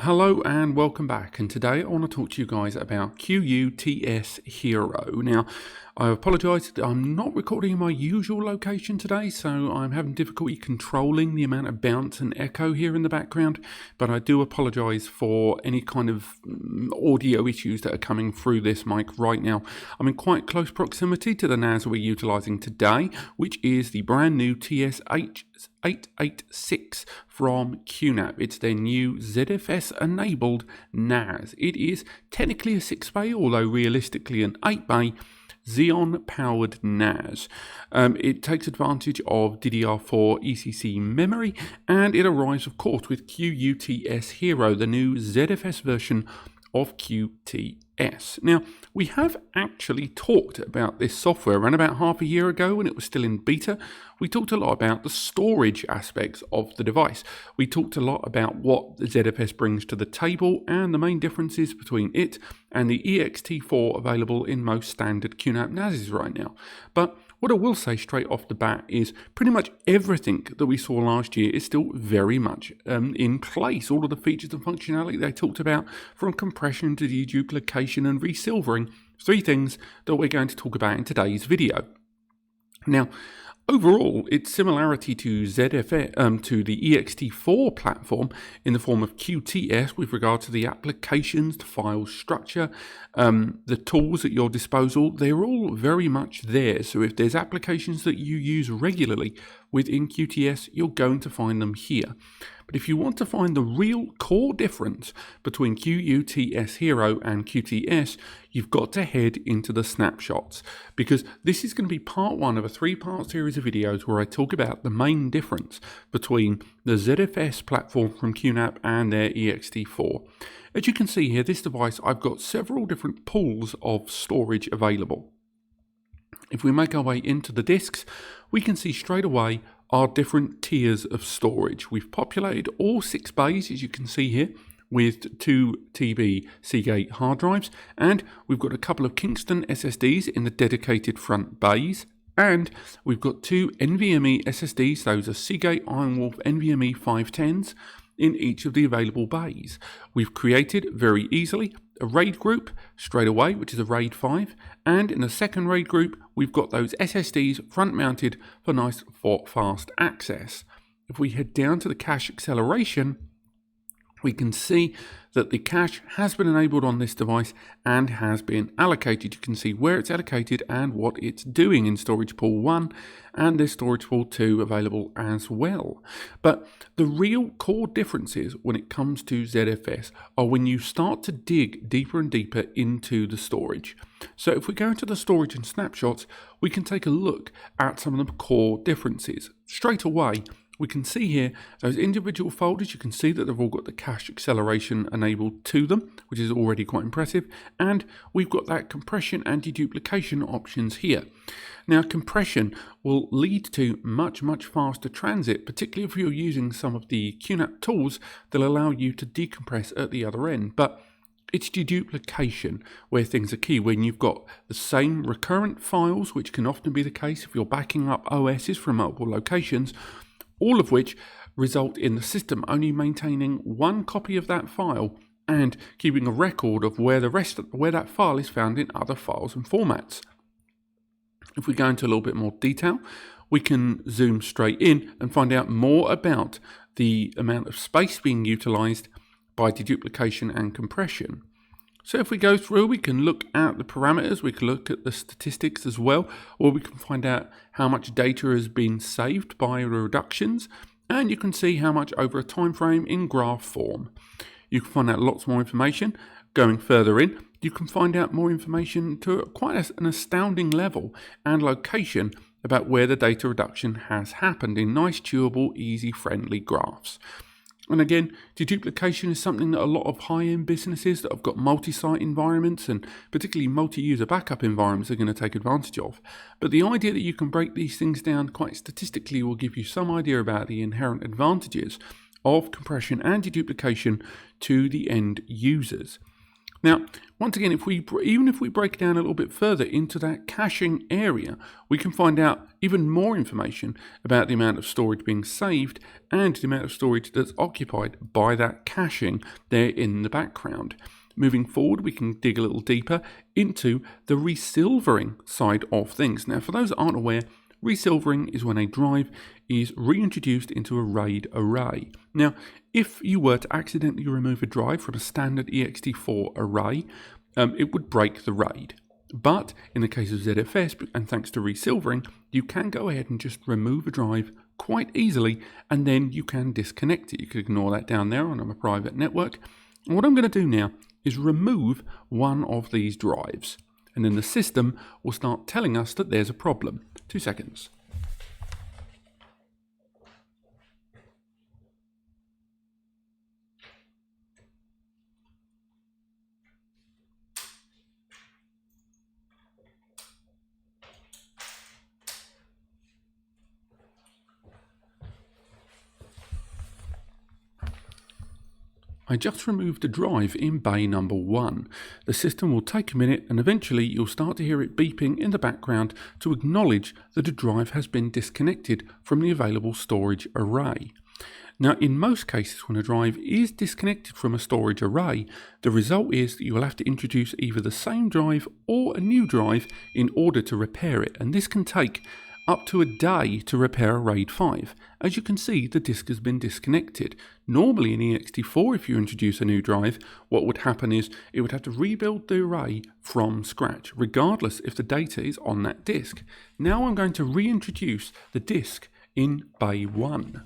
Hello and welcome back, and today I want to talk to you guys about QuTS Hero. Now, I apologise that I'm not recording in my usual location today, so I'm having difficulty controlling the amount of bounce and echo here in the background, but I do apologise for any kind of audio issues that are coming through this mic right now. I'm in quite close proximity to the NAS we're utilising today, which is the brand new TS-h886 from QNAP. It's their new ZFS enabled NAS. It is technically a 6-bay, although realistically an 8-bay Xeon powered NAS. It takes advantage of DDR4 ECC memory, and it arrives of course with QuTS Hero, the new ZFS version of QuTS. Now, we have actually talked about this software around about half a year ago when it was still in beta. We talked a lot about the storage aspects of the device. We talked a lot about what the ZFS brings to the table and the main differences between it and the ext4 available in most standard QNAP NASs right now. But what I will say straight off the bat is pretty much everything that we saw last year is still very much in place. All of the features and functionality they talked about, from compression to deduplication and resilvering, three things that we're going to talk about in today's video. Now, overall, its similarity to ZFS, to the ext4 platform in the form of QuTS with regard to the applications, the file structure, the tools at your disposal, they're all very much there. So if there's applications that you use regularly within QuTS, you're going to find them here. But if you want to find the real core difference between QuTS Hero and QuTS, you've got to head into the snapshots, because this is going to be part one of a 3-part series of videos where I talk about the main difference between the ZFS platform from QNAP and their ext4. As you can see here, this device, I've got several different pools of storage available. If we make our way into the disks, we can see straight away our different tiers of storage. We've populated all 6 bays, as you can see here, with 2 TB Seagate hard drives, and we've got a couple of Kingston SSDs in the dedicated front bays, and we've got 2 NVMe SSDs, those are Seagate Ironwolf NVMe 510s, in each of the available bays. We've created very easily a RAID group straight away, which is a RAID 5, and in the second RAID group we've got those SSDs front mounted for nice fast access. If we head down to the cache acceleration, we can see that the cache has been enabled on this device and has been allocated. You can see where it's allocated and what it's doing in storage pool 1, and there's storage pool 2 available as well. But the real core differences when it comes to ZFS are when you start to dig deeper and deeper into the storage. So if we go into the storage and snapshots, we can take a look at some of the core differences. Straight away, we can see here those individual folders. You can see that they've all got the cache acceleration enabled to them, which is already quite impressive. And we've got that compression and deduplication options here. Now, compression will lead to much faster transit, particularly if you're using some of the QNAP tools that allow you to decompress at the other end. But it's deduplication where things are key, when you've got the same recurrent files, which can often be the case if you're backing up OSs from multiple locations, all of which result in the system only maintaining one copy of that file and keeping a record of where that file is found in other files and formats. If we go into a little bit more detail, we can zoom straight in and find out more about the amount of space being utilized by deduplication and compression. So if we go through, we can look at the parameters, we can look at the statistics as well, or we can find out how much data has been saved by reductions, and you can see how much over a time frame in graph form. You can find out lots more information. Going further in, you can find out more information to quite an astounding level and location about where the data reduction has happened in nice, chewable, easy, friendly graphs. And again, deduplication is something that a lot of high-end businesses that have got multi-site environments and particularly multi-user backup environments are going to take advantage of. But the idea that you can break these things down quite statistically will give you some idea about the inherent advantages of compression and deduplication to the end users. Now, once again, even if we break it down a little bit further into that caching area, we can find out even more information about the amount of storage being saved and the amount of storage that's occupied by that caching there in the background. Moving forward, we can dig a little deeper into the resilvering side of things. Now, for those that aren't aware, resilvering is when a drive is reintroduced into a RAID array. Now, if you were to accidentally remove a drive from a standard ext4 array, it would break the RAID. But in the case of ZFS, and thanks to resilvering, you can go ahead and just remove a drive quite easily, and then you can disconnect it. You can ignore that down there on a private network. And what I'm going to do now is remove one of these drives, and then the system will start telling us that there's a problem. 2 seconds. I just removed a drive in bay number 1. The system will take a minute and eventually you'll start to hear it beeping in the background to acknowledge that a drive has been disconnected from the available storage array. Now, in most cases when a drive is disconnected from a storage array, the result is that you will have to introduce either the same drive or a new drive in order to repair it, and this can take up to a day to repair a RAID 5. As you can see, the disk has been disconnected. Normally in ext4, if you introduce a new drive, what would happen is it would have to rebuild the array from scratch, regardless if the data is on that disk. Now I'm going to reintroduce the disk in bay 1.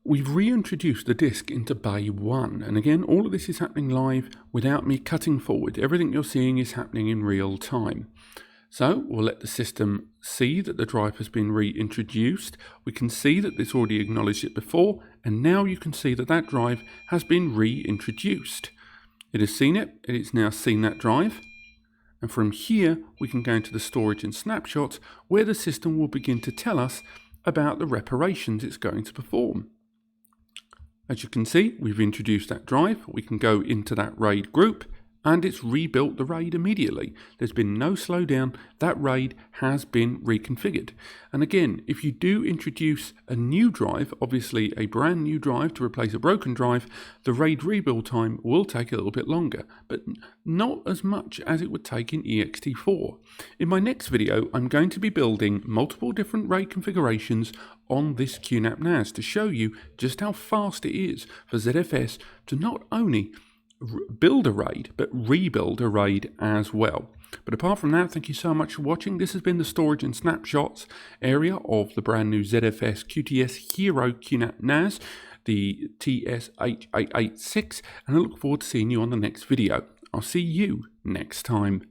We've reintroduced the disk into bay 1, and again, all of this is happening live without me cutting forward. Everything you're seeing is happening in real time. So we'll let the system see that the drive has been reintroduced. We can see that it's already acknowledged it before, and now you can see that that drive has been reintroduced. It has seen it, it's now seen that drive. And from here, we can go into the storage and snapshots, where the system will begin to tell us about the reparations it's going to perform. As you can see, we've introduced that drive. We can go into that RAID group and it's rebuilt the RAID immediately. There's been no slowdown. That RAID has been reconfigured. And again, if you do introduce a new drive, obviously a brand new drive to replace a broken drive, the RAID rebuild time will take a little bit longer, but not as much as it would take in ext4. In my next video, I'm going to be building multiple different RAID configurations on this QNAP NAS to show you just how fast it is for ZFS to not only build a RAID, but rebuild a RAID as well. But apart from that, thank you so much for watching. This has been the storage and snapshots area of the brand new ZFS QuTS Hero QNAP NAS, the TS-h886, and I look forward to seeing you on the next video. I'll see you next time.